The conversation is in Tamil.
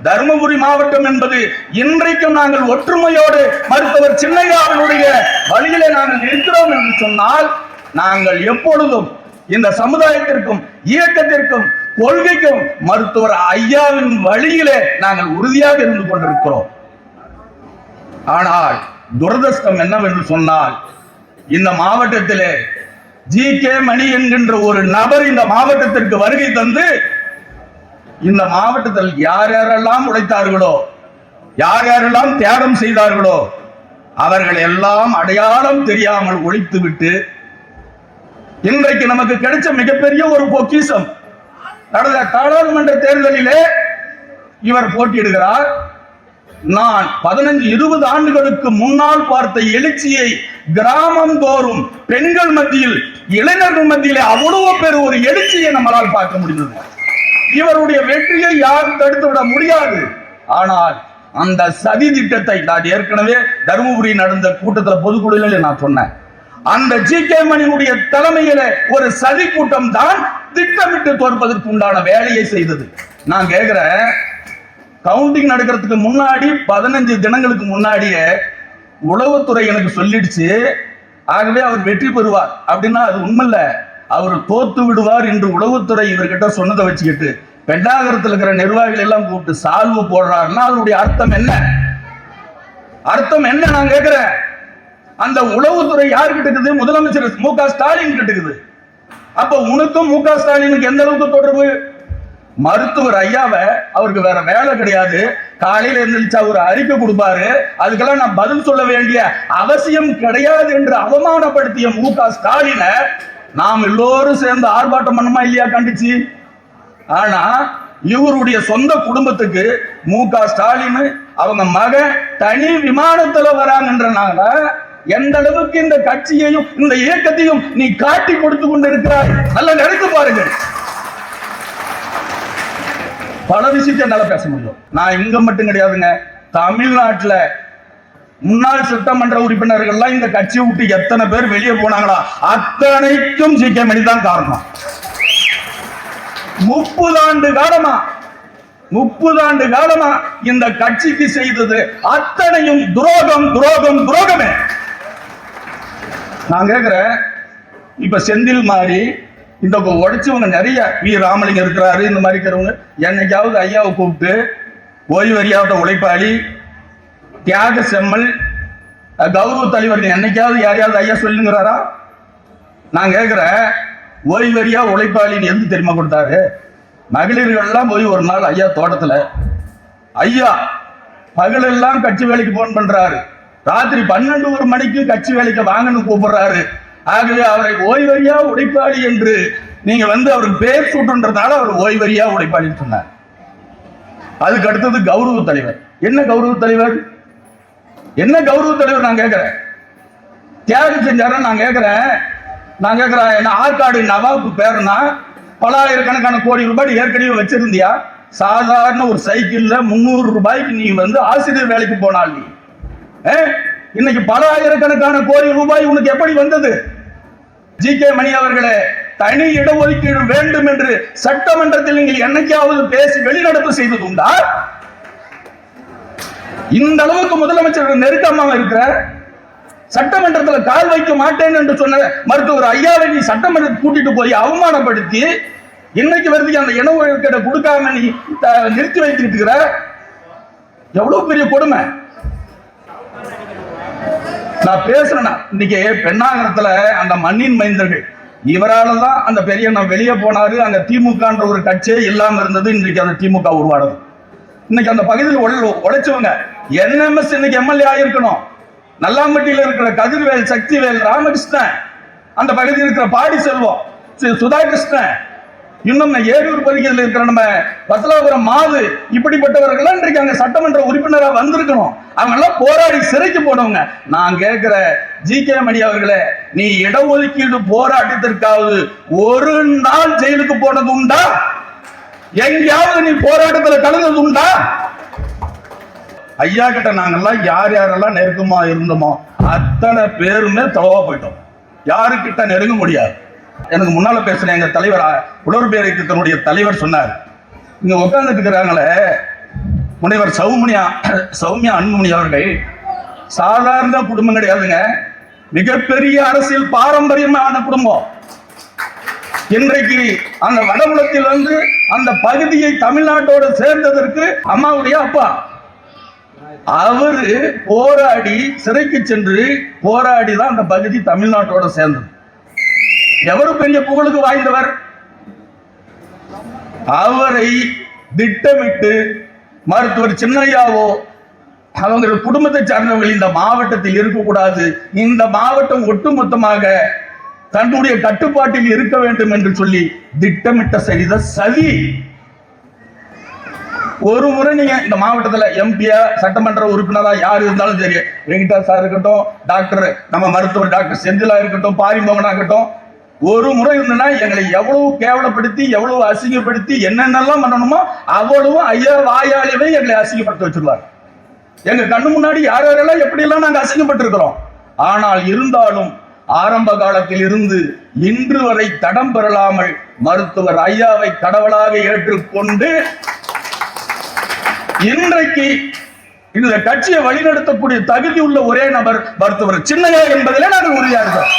தருமபுரி மாவட்டம் என்பது இன்றைக்கும் நாங்கள் ஒற்றுமையோடு மருத்துவர் சின்னையாவினுடைய வழியிலே நாங்கள் இருக்கிறோம் என்று சொன்னால், நாங்கள் எப்பொழுதும் இந்த சமுதாயத்திற்கும் இயக்கத்திற்கும் கொள்கைக்கும் மருத்துவர் ஐயாவின் வழியிலே நாங்கள் உறுதியாக இருந்து கொண்டிருக்கிறோம். ஆனால் துரதிர்ஷ்டம் என்னவென்று சொன்னால், இந்த மாவட்டத்திலே ஜி.கே. மணி என்கின்ற ஒரு நபர் இந்த மாவட்டத்திற்கு வருகை தந்து இந்த மாவட்டத்தில் யார் யாரெல்லாம் உழைத்தார்களோ, யார் யாரெல்லாம் தியாகம் செய்தார்களோ அவர்கள் எல்லாம் அடையாளம் தெரியாமல் ஒழித்துவிட்டு இன்றைக்கு நமக்கு கிடைச்ச மிகப்பெரிய ஒரு பொக்கிஷம். நடந்த நாடாளுமன்ற தேர்தலிலே இவர் போட்டியிடுகிறார். நான் 15-20 ஆண்டுகளுக்கு முன்னால் பார்த்த எழுச்சியை கிராமம் தோறும் பெண்கள் மத்தியில், இளைஞர்கள் மத்தியிலே அவ்வளவு பேர் ஒரு எழுச்சியை நம்மளால் பார்க்க முடிந்தது. இவருடைய வெற்றியை யாரும் தடுத்து விட முடியாது. ஆனால் அந்த சதி திட்டத்தை நான் ஏற்கனவே தருமபுரி நடந்த கூட்டத்தில் பொதுக்குழுவில் நான் சொன்னேன். அந்த ஜி.கே. மணியினுடைய தலைமையில ஒரு சதி கூட்டம் தான் திட்டமிட்டு தோற்பதற்கு உண்டான வேலையை செய்தது. நான் கேட்கிறேன், கவுண்டிங் நடக்கிறதுக்கு முன்னாடி 15 தினங்களுக்கு முன்னாடியே உளவுத்துறை எனக்கு சொல்லிடுச்சு, ஆகவே அவர் வெற்றி பெறுவார் அப்படின்னா அது உண்மையில்ல, அவர் தோத்து விடுவார் என்று உளவுத்துறை இவர்கிட்ட சொன்னதை வச்சுக்கிட்டு பெண்ணாகரத்தில் இருக்கிற நிர்வாகிகள் எல்லாம் கூப்பிட்டு சால்வு போடுறாருன்னா அதனுடைய அர்த்தம் என்ன? அர்த்தம் என்ன? நான் கேட்கிறேன். அந்த உளவுத்துறை யாருக்கிட்ட இருக்குது? முதலமைச்சர் மு.க. ஸ்டாலின் கிட்ட இருக்குது. அப்ப உனக்கும் மு.க. ஸ்டாலினுக்கு எந்த அளவுக்கு தொடர்பு? மருத்துவர் ஐயாவை, அவருக்கு வேற வேலை கிடையாது, காலையில எழுந்திரிச்சா ஒரு அறிக்கை கொடுப்பாரு, அதுக்கெல்லாம் நான் பதில் சொல்ல வேண்டிய அவசியம் கிடையாது என்று அவமானப்படுத்திய மு.க. ஸ்டாலினை நாம் எல்லோரும் சேர்ந்து ஆர்ப்பாட்டம் பண்ணுமா இல்லையா கண்டிச்சு? ஆனா இவருடைய சொந்த குடும்பத்துக்கு மு.க. ஸ்டாலின் அவங்க மகன் தனி விமானத்துல வராங்கன்றனால எந்த அளவுக்கு இந்த கட்சியையும் இந்த இயக்கத்தையும் நீ காட்டி கொடுத்து கொண்டு இருக்கிறாய். நல்லா நினைத்து பாருங்க. பல விஷயத்தை என்னால பேச முடியும். நான் இங்க மட்டும் கிடையாதுங்க, தமிழ்நாட்டில் முன்னாள் சட்டமன்ற உறுப்பினர்கள்லாம் இந்த கட்சியை விட்டு எத்தனை பேர் வெளியே போனாங்களா, அத்தனைக்கும் ஜி.கே. மணி தான் காரணம். 30 ஆண்டு காலமா இந்த கட்சிக்கு செய்தது அத்தனையும் துரோகம் துரோகம் துரோகமே. நான் கேட்கிறேன், இப்ப செந்தில் மாதிரி இந்த உடைச்சவங்க நிறைய, வி. ராமலிங்கம் இருக்கிறாரு, இந்த மாதிரி இருக்கிறவங்க என்னைக்காவது ஐயாவை கூப்பிட்டு ஓய்வறியாத உழைப்பாளி, தியாக செம்மல், கௌரவ தலைவர் என்னைக்காவது யாரையாவது ஐயா சொல்லுங்கிறாரா? நான் கேட்கிறேன், ஓய்வறியா உழைப்பாளின்னு எந்த தெரியுமா கொடுத்தாரு? மகளிர்கள்லாம் போய் ஒரு நாள் ஐயா தோட்டத்துல, ஐயா பகலெல்லாம் கட்சி வேலைக்கு போன் பண்றாரு, ராத்திரி 12-1 மணிக்கு கட்சி வேலைக்கு வாங்கன்னு கூப்பிடுறாரு, ஆகவே அவரை ஓய்வறியா உழைப்பாளி என்று நீங்க அவருக்கு பேர் சூட்டுன்றதால அவர் ஓய்வறியா உழைப்பாளின்னு சொன்னார். அதுக்கு அடுத்தது கௌரவ தலைவர். என்ன கௌரவ தலைவர்? என்ன கௌரவ தலைவர்? நான் கேட்கிறேன், தியாகம் செஞ்சார? நான் கேட்கிறேன் என்ன ஆற்காடு நவாபு பேருனா பல ஆயிரக்கணக்கான கோடி ரூபாய் ஏற்கனவே வச்சிருந்தியா? சாதாரண ஒரு சைக்கிள்ல 300 ரூபாய்க்கு நீ ஆசிரியர் வேலைக்கு போனால் நீ இன்னைக்கு பல ஆயிரக்கணக்கான கோடி ரூபாய் உனக்கு எப்படி வந்தது? ஜி.கே. மணி அவர்களே, தனி இடஒதுக்கீடு வேண்டும் என்று சட்டமன்றத்தில் நீங்கள் என்னைக்காவது பேசி வெளிநடப்பு செய்தது உண்டா? இந்த அளவுக்கு முதலமைச்சர் நெருக்கமாக இருக்கிற, சட்டமன்றத்தில் கால் வைக்க மாட்டேன் என்று சொன்ன மருத்துவர் ஐயாவை நீ சட்டமன்றத்தை கூட்டிட்டு போய் அவமானப்படுத்தி இன்னைக்கு வருது அந்த இடஒதுக்கீடு கொடுக்காம நீ நிறுத்தி வைத்துட்டு இருக்கிற, எவ்வளவு பெரிய கொடுமை. நான் பேசுறேன்னா, இன்னைக்கு பெண்ணாகரத்துல அந்த மண்ணின் மைந்தர்கள் இவரால தான் அந்த பெரிய வெளியே போனாரு. அங்க திமுகன்ற ஒரு கட்சியே இல்லாம இருந்தது. இன்னைக்கு அந்த திமுக உருவானது. இன்னைக்கு அந்த பகுதியில் உழைச்சவங்க என்எம்எஸ் இன்னைக்கு எம்எல்ஏ ஆயிருக்கணும். நல்லாம்பட்டியில் இருக்கிற கதிர்வேல், சக்திவேல், ராமகிருஷ்ணன், அந்த பகுதியில் இருக்கிற பாடி செல்வம், சுதாகிருஷ்ணன், இன்னும் ஏரூர் பகுதியில் இருக்கிற நம்ம பத்தலாபுரம் மாது, இப்படிப்பட்டவர்கள் இன்றைக்கு அங்க சட்டமன்ற உறுப்பினராக வந்திருக்கணும். அவங்க எல்லாம் போராடி சிறைக்கு போனவங்க. நான் கேட்கிற ஜி.கே. மணி அவர்களே, நீ இடஒதுக்கீடு போராட்டத்திற்காவது ஒரு நாள் ஜெயிலுக்கு போனது உண்டா? எங்கேயாவது நீ போராட்டத்தில் கலந்தது உண்டா? ஐயா கிட்ட நாங்கெல்லாம் யார் யாரெல்லாம் நெருக்கமா இருந்தோமோ அத்தனை பேருமே தவா போயிட்டோம். யாருக்கிட்ட நெருங்க முடியாது. எனக்கு முன்னால பேசுற எங்க தலைவர், உடற்பயிற்சி திட்டத்தினுடைய தலைவர் சொன்னார், இங்க உட்கார்ந்துட்டு இருக்கிறாங்களே முனைவர் சௌமியா அன்புமணி அவர்கள் சாதாரண குடும்பம் கிடையாதுங்க, மிகப்பெரிய அரசியல் பாரம்பரியமான குடும்பம். இன்றைக்கு அந்த வடபுலத்தில் வந்து அந்த பகுதியை தமிழ்நாட்டோடு சேர்ந்ததற்கு அம்மாவுடைய அப்பா அவரு போராடி சிறைக்கு சென்று போராடி தான் அந்த பகுதி தமிழ்நாட்டோட சேர்ந்தது. எவரு பெரிய புகழுக்கு வாய்ந்தவர்? அவரை திட்டமிட்டு மருத்துவர் சின்னையாவோ அவங்க குடும்பத்தை சார்ந்தவர்கள் இந்த மாவட்டத்தில் இருக்கக்கூடாது, இந்த மாவட்டம் ஒட்டுமொத்தமாக தன்னுடைய கட்டுப்பாட்டில் இருக்க வேண்டும் என்று சொல்லி திட்டமிட்ட செய்த சதி. ஒரு முறை நீங்க இந்த மாவட்டத்தில் எம்பியா சட்டமன்ற உறுப்பினரா யார் இருந்தாலும் சரி, வெங்கடா சார் இருக்கட்டும், டாக்டர் நம்ம மருத்துவர் டாக்டர் செந்திலா இருக்கட்டும், பாரிமோகனா இருக்கட்டும், ஒரு முறை இருந்தனா எங்களை எவ்வளவு கேவலப்படுத்தி எவ்வளவு அசிங்கப்படுத்தி என்னென்னலாம் பண்ணணுமோ அவ்வளவு ஐயா வாயாலேயே எங்களை அசிங்கப்படுத்த வச்சிருவார். எங்க கண்ணு முன்னாடி யார் யாரெல்லாம் எப்படி எல்லாம் நாங்க அசிங்கப்பட்டிருக்கிறோம். ஆனால் இருந்தாலும் ஆரம்ப காலத்தில் இருந்து இன்று வரை தடம் பெறலாமல் மருத்துவர் ஐயாவை கடவுளாக ஏற்றுக்கொண்டு இன்றைக்கு இந்த கட்சியை வழிநடத்தக்கூடிய தகுதி உள்ள ஒரே நபர் மருத்துவர் சின்னையா என்பதிலே நாங்கள் உறுதியாக இருக்கிறோம்.